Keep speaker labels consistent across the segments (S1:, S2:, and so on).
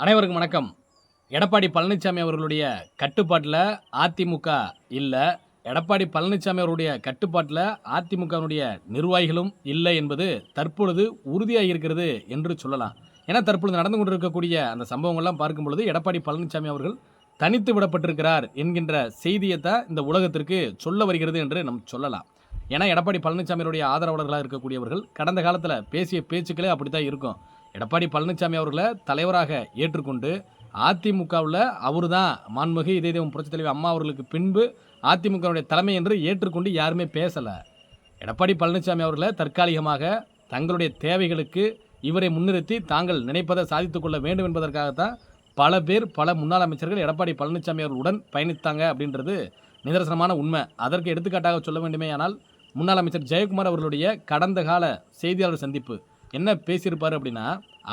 S1: அனைவருக்கும் வணக்கம். எடப்பாடி பழனிசாமி அவர்களுடைய கட்டுப்பாட்டில் அதிமுக இல்லை. எடப்பாடி பழனிசாமி அவருடைய கட்டுப்பாட்டில் அதிமுகவினுடைய நிர்வாகிகளும் இல்லை என்பது தற்பொழுது உறுதியாக இருக்கிறது என்று சொல்லலாம். ஏன்னா தற்பொழுது நடந்து கொண்டிருக்கக்கூடிய அந்த சம்பவங்கள்லாம் பார்க்கும் பொழுது எடப்பாடி பழனிசாமி அவர்கள் தனித்து விடப்பட்டிருக்கிறார் என்கின்ற செய்தியை தான் இந்த உலகத்திற்கு சொல்ல வருகிறது என்று நம்ம சொல்லலாம். ஏன்னா எடப்பாடி பழனிசாமியுடைய ஆதரவாளர்களாக இருக்கக்கூடியவர்கள் கடந்த காலத்தில் பேசிய பேச்சுக்களே அப்படி தான் இருக்கும். எடப்பாடி பழனிசாமி அவர்களை தலைவராக ஏற்றுக்கொண்டு அதிமுகவில் அவர் தான் மாண்புமிகு இதய தெய்வம் புரட்சித் தலைவர் அம்மா அவர்களுக்கு பின்பு அதிமுகவுடைய தலைமை என்று ஏற்றுக்கொண்டு யாருமே பேசலை. எடப்பாடி பழனிசாமி அவர்களை தற்காலிகமாக தங்களுடைய தேவைகளுக்கு இவரை முன்னிறுத்தி தாங்கள் நினைப்பதை சாதித்துக் கொள்ள வேண்டும் என்பதற்காகத்தான் பல பேர் பல முன்னாள் அமைச்சர்கள் எடப்பாடி பழனிசாமி அவர்களுடன் பயணித்தாங்க அப்படின்றது நிதர்சனமான உண்மை. அதற்கு எடுத்துக்காட்டாக சொல்ல வேண்டுமே ஆனால் முன்னாள் அமைச்சர் ஜெயக்குமார் அவர்களுடைய கடந்த கால செய்தியாளர் சந்திப்பு என்ன பேசியிருப்பார் அப்படின்னா,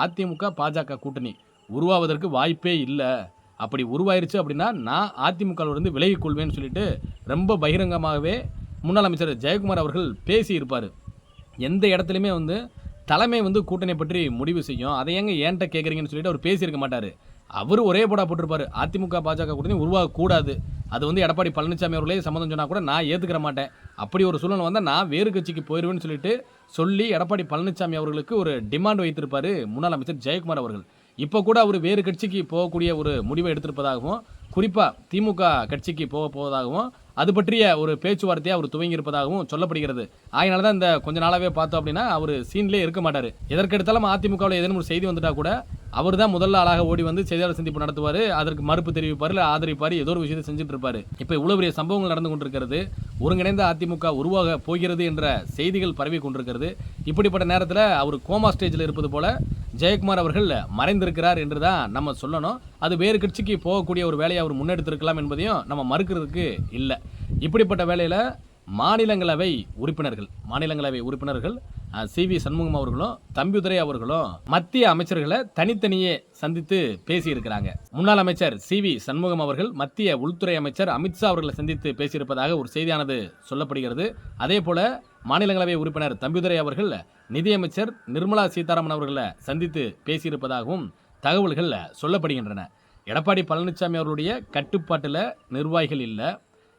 S1: அதிமுக பாஜக கூட்டணி உருவாவதற்கு வாய்ப்பே இல்லை, அப்படி உருவாயிருச்சு அப்படின்னா நான் அதிமுகவிலிருந்து விலகிக் கொள்வேன்னு சொல்லிட்டு ரொம்ப பகிரங்கமாகவே முன்னாள் அமைச்சர் ஜெயக்குமார் அவர்கள் பேசியிருப்பார். எந்த இடத்துலையுமே தலைமை கூட்டணி பற்றி முடிவு செய்யும், அதை ஏங்க ஏன்ட்ட கேட்குறீங்கன்னு சொல்லிட்டு அவர் பேசியிருக்க மாட்டார். அவர் ஒரே போடா போட்டிருப்பார், அதிமுக பாஜக கூட்டணி உருவாகக்கூடாது, அது எடப்பாடி பழனிசாமி அவர்களே சம்மந்தம் சொன்னால் கூட நான் ஏற்றுக்கிற மாட்டேன், அப்படி ஒரு சூழ்நிலை வந்தால் நான் வேறு கட்சிக்கு போயிடுவேன்னு சொல்லிட்டு சொல்லி எடப்பாடி பழனிசாமி அவர்களுக்கு ஒரு டிமாண்ட் வைத்திருப்பார் முன்னாள் அமைச்சர் ஜெயக்குமார் அவர்கள். இப்போ கூட அவர் வேறு கட்சிக்கு போகக்கூடிய ஒரு முடிவை எடுத்திருப்பதாகவும், குறிப்பாக திமுக கட்சிக்கு போவதாகவும், அது பற்றிய ஒரு பேச்சுவார்த்தையை அவர் துவங்கியிருப்பதாகவும் சொல்லப்படுகிறது. அதனால தான் இந்த கொஞ்ச நாளாகவே பார்த்தோம் அப்படின்னா அவர் சீன்லேயே இருக்க மாட்டார். எதற்கெடுத்தாலும் அதிமுகவில் ஏதேனும் ஒரு செய்தி வந்துட்டால் கூட அவர் தான் முதல்ல ஆளாக ஓடி செய்தியாளர் சந்திப்பு நடத்துவார், அதற்கு மறுப்பு தெரிவிப்பார், இல்லை ஆதரிப்பார், ஏதோ ஒரு விஷயத்தை செஞ்சுட்டு இருப்பார். இப்போ இவ்வளோ பெரிய சம்பவங்கள் நடந்து கொண்டிருக்கிறது, ஒருங்கிணைந்த அதிமுக உருவாக போகிறது என்ற செய்திகள் பரவி கொண்டிருக்கிறது. இப்படிப்பட்ட நேரத்தில் அவர் கோமா ஸ்டேஜில் இருப்பது போல ஜெயக்குமார் அவர்கள் மறைந்திருக்கிறார் என்று தான் நம்ம சொல்லணும். அது வேறு கட்சிக்கு போகக்கூடிய ஒரு வேலையை அவர் முன்னெடுத்திருக்கலாம் என்பதையும் நம்ம மறுக்கிறதுக்கு இல்லை. இப்படிப்பட்ட வேலையில் மாநிலங்களவை உறுப்பினர்கள் சி.வி. சண்முகம் அவர்களும் தம்பிதுரை அவர்களும் மத்திய அமைச்சர்களை தனித்தனியே சந்தித்து பேசியிருக்கிறாங்க. முன்னாள் அமைச்சர் சி.வி. சண்முகம் அவர்கள் மத்திய உள்துறை அமைச்சர் அமித்ஷா அவர்களை சந்தித்து பேசியிருப்பதாக ஒரு செய்தியானது சொல்லப்படுகிறது. அதே போல மாநிலங்களவை உறுப்பினர் தம்பிதுரை அவர்கள் நிதியமைச்சர் நிர்மலா சீதாராமன் அவர்களை சந்தித்து பேசியிருப்பதாகவும் தகவல்கள் சொல்லப்படுகின்றன. எடப்பாடி பழனிசாமி அவர்களுடைய கட்டுப்பாட்டில் நிர்வாகிகள் இல்லை,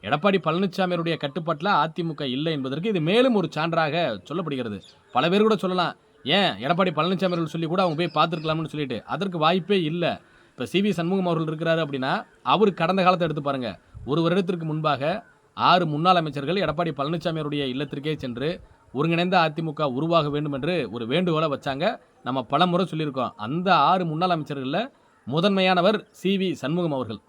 S1: எடப்பாடி பழனிசாமி அவருடைய கட்டுப்பாட்டில் அதிமுக இல்லை என்பதற்கு இது மேலும் ஒரு சான்றாக சொல்லப்படுகிறது. பல பேர் கூட சொல்லலாம், ஏன் எடப்பாடி பழனிசாமி அவர்கள் சொல்லி கூட அவங்க போய் பார்த்துருக்கலாம்னு சொல்லிட்டு, அதற்கு வாய்ப்பே இல்லை. இப்போ சி.வி. சண்முகம் அவர்கள் இருக்கிறாரு அப்படின்னா அவர் கடந்த காலத்தை எடுத்து பாருங்கள். ஒரு வருடத்திற்கு முன்பாக 6 முன்னாள் அமைச்சர்கள் எடப்பாடி பழனிசாமி அவருடைய இல்லத்திற்கே சென்று ஒருங்கிணைந்த அதிமுக உருவாக வேண்டும் என்று ஒரு வேண்டுகோளை வச்சாங்க. நம்ம பல முறை சொல்லியிருக்கோம். அந்த 6 முன்னாள் அமைச்சர்களில் முதன்மையானவர் சி.வி. சண்முகம் அவர்கள்.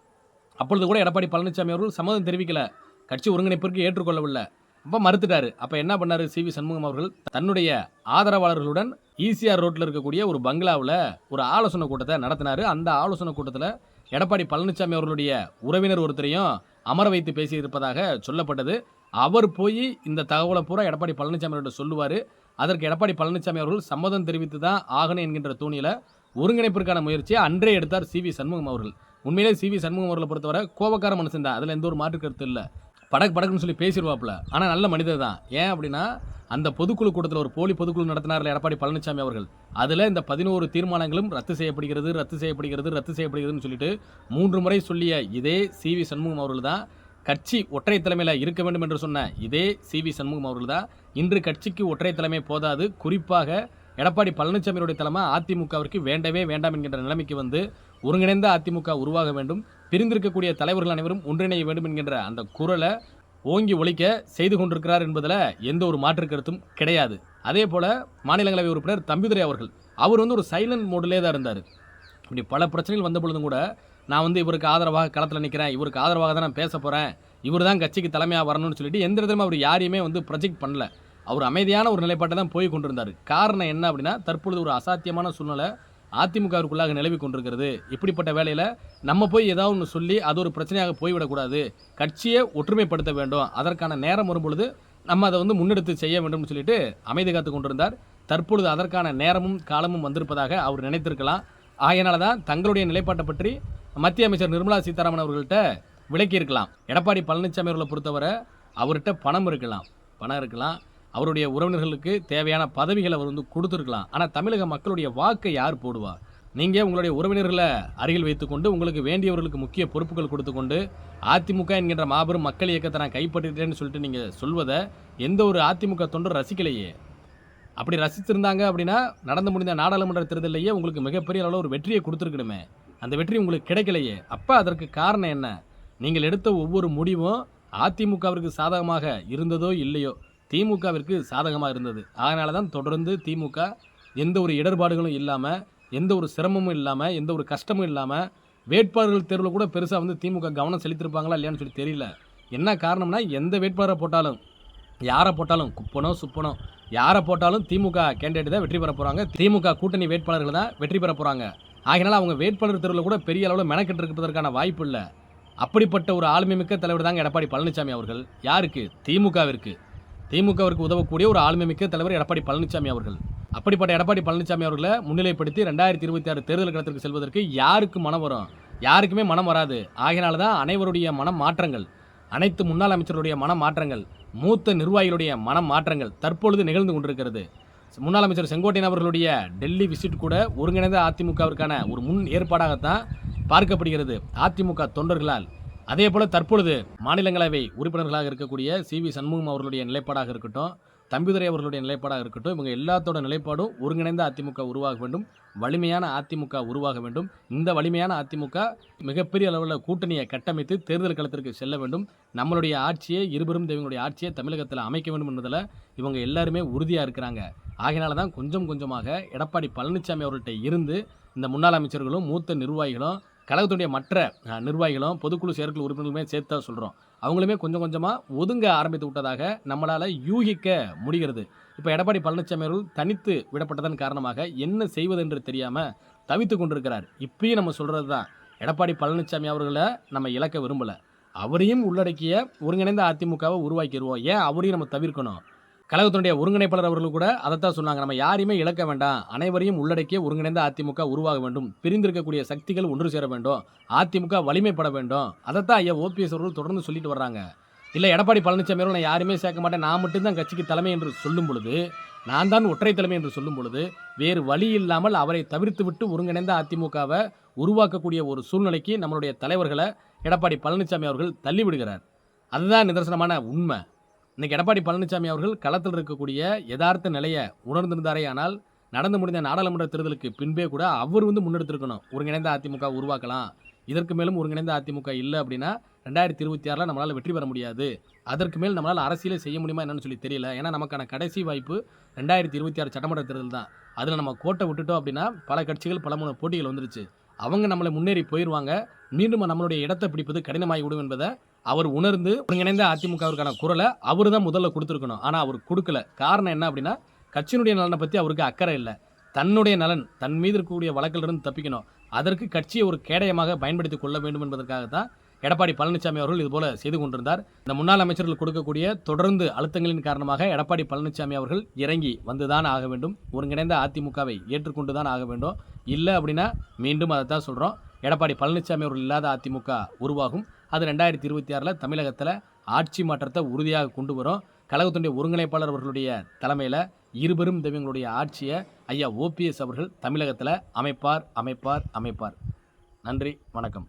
S1: அப்பொழுது கூட எடப்பாடி பழனிசாமி அவர்கள் சம்மதம் தெரிவிக்கல, கட்சி ஒருங்கிணைப்பிற்கு ஏற்றுக்கொள்ளவில்லை, அப்போ மறுத்துட்டாரு. அப்போ என்ன பண்ணார் சி.வி. சண்முகம் அவர்கள், தன்னுடைய ஆதரவாளர்களுடன் ஈசிஆர் ரோட்டில் இருக்கக்கூடிய ஒரு பங்களாவில் ஒரு ஆலோசனை கூட்டத்தை நடத்தினார். அந்த ஆலோசனை கூட்டத்தில் எடப்பாடி பழனிசாமி அவர்களுடைய உறவினர் ஒருத்தரையும் அமர வைத்து பேசியிருப்பதாக சொல்லப்பட்டது. அவர் போய் இந்த தகவலை பூரா எடப்பாடி பழனிசாமி அவர்கிட்ட சொல்லுவார். அதற்கு எடப்பாடி பழனிசாமி அவர்கள் சம்மதம் தெரிவித்து தான் ஆகணும் என்கின்ற தூணியில் ஒருங்கிணைப்பிற்கான முயற்சியை அன்றே எடுத்தார் சி.வி. சண்முகம் அவர்கள். உண்மையிலே சி.வி. சண்முகம் அவர்களை பொறுத்தவரை கோபக்கார மனுஷன் தான், அதில் எந்த ஒரு மாற்று கருத்து இல்லை. படக்குன்னு சொல்லி பேசிடுவாப்புல, ஆனால் நல்ல மனிதர் தான். ஏன் அப்படின்னா அந்த பொதுக்குழு கூட்டத்தில் ஒரு போலி பொதுக்குழு நடத்தினார்ல எடப்பாடி பழனிசாமி அவர்கள், அதில் இந்த 11 தீர்மானங்களும் ரத்து செய்யப்படுகிறதுன்னு சொல்லிட்டு 3 முறை சொல்லிய இதே சி.வி. சண்முகம் அவர்கள் தான், கட்சி ஒற்றை தலைமையில் இருக்க வேண்டும் என்று சொன்ன இதே சி.வி. சண்முகம் அவர்கள் தான் இன்று கட்சிக்கு ஒற்றை தலைமை போதாது, குறிப்பாக எடப்பாடி பழனிசாமியுடைய தலைமை அதிமுகவிற்கு வேண்டவே வேண்டாம் என்கின்ற நிலைமைக்கு ஒருங்கிணைந்த அதிமுக உருவாக வேண்டும், பிரிந்திருக்கக்கூடிய தலைவர்கள் அனைவரும் ஒன்றிணைய வேண்டும் என்கின்ற அந்த குரலை ஓங்கி ஒலிக்க செய்து கொண்டிருக்கிறார் என்பதில் எந்த ஒரு மாற்று கருத்தும் கிடையாது. அதே போல் மாநிலங்களவை உறுப்பினர் தம்பிதுரை அவர்கள், அவர் ஒரு சைலண்ட் மோடிலே தான் இருந்தார். இப்படி பல பிரச்சனைகள் வந்த பொழுதும் கூட நான் இவருக்கு ஆதரவாக களத்தில் நிற்கிறேன், இவருக்கு ஆதரவாக தான் நான் பேச போகிறேன், இவர் தான் கட்சிக்கு தலைமையாக வரணும்னு சொல்லிட்டு எந்த இடத்துலையும் அவர் யாரையுமே ப்ரொஜெக்ட் பண்ணல. அவர் அமைதியான ஒரு நிலைப்பாட்டை தான் போய் கொண்டிருந்தார். காரணம் என்ன அப்படின்னா, தற்பொழுது ஒரு அசாத்தியமான சூழ்நிலை அதிமுகவிற்குள்ளாக நிலவி கொண்டிருக்கிறது. இப்படிப்பட்ட வேலையில் நம்ம போய் ஏதாவது ஒன்று சொல்லி அது ஒரு பிரச்சனையாக போய்விடக்கூடாது, கட்சியை ஒற்றுமைப்படுத்த வேண்டும், அதற்கான நேரம் வரும்பொழுது நம்ம அதை முன்னெடுத்து செய்ய வேண்டும்னு சொல்லிட்டு அமைதி காத்து கொண்டிருந்தார். தற்பொழுது அதற்கான நேரமும் காலமும் வந்திருப்பதாக அவர் நினைத்திருக்கலாம். ஆகையினால தான் தங்களுடைய நிலைப்பாட்டை பற்றி மத்திய அமைச்சர் நிர்மலா சீதாராமன் அவர்கள்ட்ட விளக்கியிருக்கலாம். எடப்பாடி பழனிசாமி அவர்களை பொறுத்தவரை அவர்கிட்ட பணம் இருக்கலாம், அவருடைய உறவினர்களுக்கு தேவையான பதவிகளை அவர் கொடுத்துருக்கலாம். ஆனால் தமிழக மக்களுடைய வாக்கை யார் போடுவா? நீங்கள் உங்களுடைய உறவினர்களை அருகில் வைத்துக்கொண்டு உங்களுக்கு வேண்டியவர்களுக்கு முக்கிய பொறுப்புகள் கொடுத்துக்கொண்டு அதிமுக என்கின்ற மாபெரும் மக்கள் இயக்கத்தை நான் கைப்பற்றிட்டேன்னு சொல்லிட்டு நீங்கள் சொல்வதை எந்த ஒரு அதிமுக தொண்டர் ரசிக்கலையே. அப்படி ரசித்திருந்தாங்க அப்படின்னா நடந்து முடிந்த நாடாளுமன்ற தேர்தலிலேயே உங்களுக்கு மிகப்பெரிய அளவில் ஒரு வெற்றியை கொடுத்துருக்கணுமே. அந்த வெற்றி உங்களுக்கு கிடைக்கலையே. அப்போ அதற்கு காரணம் என்ன? நீங்கள் எடுத்த ஒவ்வொரு முடிவும் அதிமுகவிற்கு சாதகமாக இருந்ததோ இல்லையோ திமுகவிற்கு சாதகமாக இருந்தது. அதனால தான் தொடர்ந்து திமுக எந்த ஒரு இடர்பாடுகளும் இல்லாமல், எந்த ஒரு சிரமமும் இல்லாமல், எந்த ஒரு கஷ்டமும் இல்லாமல் வேட்பாளர்கள் தேர்வில் கூட பெருசாக வந்து திமுக கவனம் செலுத்திருப்பாங்களா இல்லையான்னு சொல்லி தெரியல. என்ன காரணம்னா எந்த வேட்பாளரை போட்டாலும், யாரை போட்டாலும், குப்பனோ சுப்பனோ யாரை போட்டாலும் திமுக கேண்டிடேட் தான் வெற்றி பெற போகிறாங்க. திமுக கூட்டணி வேட்பாளர்கள் தான் வெற்றி பெற போகிறாங்க. ஆகினால அவங்க வேட்பாளர் தேர்வில் கூட பெரிய அளவில் மெனக்கெட்டு இருப்பதற்கான வாய்ப்பு இல்லை. அப்படிப்பட்ட ஒரு ஆளுமை மிக்க தலைவர் தாங்க எடப்பாடி பழனிசாமி அவர்கள். யாருக்கு? திமுகவிற்கு. திமுகவிற்கு உதவக்கூடிய ஒரு ஆளுமை மிக்க தலைவர் எடப்பாடி பழனிசாமி அவர்கள். அப்படிப்பட்ட எடப்பாடி பழனிசாமி அவர்களை முன்னிலைப்படுத்தி 2026 தேர்தல் களத்திற்கு செல்வதற்கு யாருக்கு மனம் வரும்? யாருக்குமே மனம் வராது. ஆகினால தான் அனைவருடைய மனம் மாற்றங்கள், அனைத்து முன்னாள் அமைச்சர்களுடைய மனம் மாற்றங்கள், மூத்த நிர்வாகிகளுடைய மனம் மாற்றங்கள் தற்பொழுது நிகழ்ந்து கொண்டிருக்கிறது. முன்னாள் அமைச்சர் செங்கோட்டையன் அவர்களுடைய டெல்லி விசிட் கூட ஒருங்கிணைந்த அதிமுகவிற்கான ஒரு முன் ஏற்பாடாகத்தான் பார்க்கப்படுகிறது அதிமுக தொண்டர்களால். அதே போல் தற்பொழுது மாநிலங்களவை உறுப்பினர்களாக இருக்கக்கூடிய CV சண்முகம் அவர்களுடைய நிலைப்பாடாக இருக்கட்டும், தம்பிதுரை அவர்களுடைய நிலைப்பாடாக இருக்கட்டும், இவங்க எல்லாத்தோட நிலைப்பாடும் ஒருங்கிணைந்த அதிமுக உருவாக வேண்டும், வலிமையான அதிமுக உருவாக வேண்டும். இந்த வலிமையான அதிமுக மிகப்பெரிய அளவில் கூட்டணியை கட்டமைத்து தேர்தல் களத்திற்கு செல்ல வேண்டும். நம்மளுடைய ஆட்சியை, இருபெரும் தெய்வங்களுடைய ஆட்சியை தமிழகத்தில் அமைக்க வேண்டும் என்பதில் இவங்க எல்லாருமே உறுதியாக இருக்கிறாங்க. ஆகையினால தான் கொஞ்சம் கொஞ்சமாக எடப்பாடி பழனிசாமி அவர்கள்ட்ட இருந்து இந்த முன்னாள் அமைச்சர்களும் மூத்த நிர்வாகிகளும் கழகத்துடைய மற்ற நிர்வாகிகளும் பொதுக்குழு செயற்குழு உறுப்பினர்களுமே சேர்த்து தான் சொல்கிறோம். அவங்களுமே கொஞ்சம் கொஞ்சமாக ஒதுங்க ஆரம்பித்து விட்டதாக நம்மளால் யூகிக்க முடிகிறது. இப்போ எடப்பாடி பழனிசாமி அவர்கள் தனித்து விடப்பட்டதன் காரணமாக என்ன செய்வது என்று தெரியாமல் தவித்து கொண்டிருக்கிறார். இப்பயும் நம்ம சொல்கிறது தான், எடப்பாடி பழனிசாமி அவர்களை நம்ம இழக்க விரும்பலை. அவரையும் உள்ளடக்கிய ஒருங்கிணைந்த அதிமுகவை உருவாக்கிடுவோம். ஏன் அவரையும் நம்ம தவிர்க்கணும்? கழகத்தினுடைய ஒருங்கிணைப்பாளர் அவர்கள் கூட அதைத்தான் சொன்னாங்க. நம்ம யாரையுமே இழக்க வேண்டாம், அனைவரையும் உள்ளடக்கிய ஒருங்கிணைந்த அதிமுக உருவாக வேண்டும், பிரிந்திருக்கக்கூடிய சக்திகள் ஒன்று சேர வேண்டும், அதிமுக வலிமைப்பட வேண்டும். அதைத்தான் ஐயா OPS அவர்கள் தொடர்ந்து சொல்லிட்டு வர்றாங்க. இல்லை எடப்பாடி பழனிசாமி அவர்கள் நான் யாருமே சேர்க்க மாட்டேன், நான் மட்டும்தான் கட்சிக்கு தலைமை என்று சொல்லும் பொழுது, நான் தான் ஒற்றை தலைமை என்று சொல்லும் பொழுது வேறு வழி இல்லாமல் அவரை தவிர்த்து விட்டு ஒருங்கிணைந்த அதிமுகவை உருவாக்கக்கூடிய ஒரு சூழ்நிலைக்கு நம்மளுடைய தலைவர்களை எடப்பாடி பழனிசாமி அவர்கள் தள்ளிவிடுகிறார். அதுதான் நிதர்சனமான உண்மை. இன்றைக்கி எடப்பாடி பழனிசாமி அவர்கள் களத்தில் இருக்கக்கூடிய யதார்த்த நிலையை உணர்ந்திருந்தாரே ஆனால் நடந்து முடிந்த நாடாளுமன்ற தேர்தலுக்கு பின்பே கூட அவர் வந்து முன்னெடுத்திருக்கணும். ஒருங்கிணைந்த அதிமுக உருவாக்கலாம், இதற்கு மேலும் ஒருங்கிணைந்த அதிமுக இல்லை அப்படின்னா 2026 நம்மளால் வெற்றி பெற முடியாது, அதற்கு மேல் நம்மளால் அரசியலை செய்ய முடியுமா என்னன்னு சொல்லி தெரியல. ஏன்னா நமக்கான கடைசி வாய்ப்பு 2026 சட்டமன்ற தேர்தல் தான். அதில் நம்ம கோட்டை விட்டுட்டோம் அப்படின்னா பல கட்சிகள் பல மூணு போட்டிகள் வந்துருச்சு, அவங்க நம்மளை முன்னேறி போயிடுவாங்க, மீண்டும் நம்மளுடைய இடத்தை பிடிப்பது கடினமாகிவிடும் என்பதை அவர் உணர்ந்து ஒருங்கிணைந்த அதிமுகவிற்கான குரலை அவர் தான் முதல்ல கொடுத்துருக்கணும். ஆனால் அவர் கொடுக்கல. காரணம் என்ன அப்படின்னா கட்சியினுடைய நலனை பற்றி அவருக்கு அக்கறை இல்லை. தன்னுடைய நலன், தன் மீது இருக்கக்கூடிய வழக்கிலிருந்து தப்பிக்கணும், அதற்கு கட்சியை ஒரு கேடயமாக பயன்படுத்தி கொள்ள வேண்டும் என்பதற்காக தான் எடப்பாடி பழனிசாமி அவர்கள் இதுபோல செய்து கொண்டிருந்தார். இந்த முன்னாள் அமைச்சர்கள் கொடுக்கக்கூடிய தொடர்ந்து அழுத்தங்களின் காரணமாக எடப்பாடி பழனிசாமி அவர்கள் இறங்கி வந்துதான் ஆக வேண்டும், ஒருங்கிணைந்த அதிமுகவை ஏற்றுக்கொண்டு தான் ஆக வேண்டும். இல்லை அப்படின்னா மீண்டும் அதை தான் சொல்கிறோம், எடப்பாடி பழனிசாமி அவர்கள் இல்லாத அதிமுக உருவாகும். அது 2026 தமிழகத்தில் ஆட்சி மாற்றத்தை உறுதியாக கொண்டு வரும். கழகத்துடைய ஒருங்கிணைப்பாளர் அவர்களுடைய தலைமையில் இருபெரும் தெய்வங்களுடைய ஆட்சியை ஐயா OPS அவர்கள் தமிழகத்தில் அமைப்பார். நன்றி, வணக்கம்.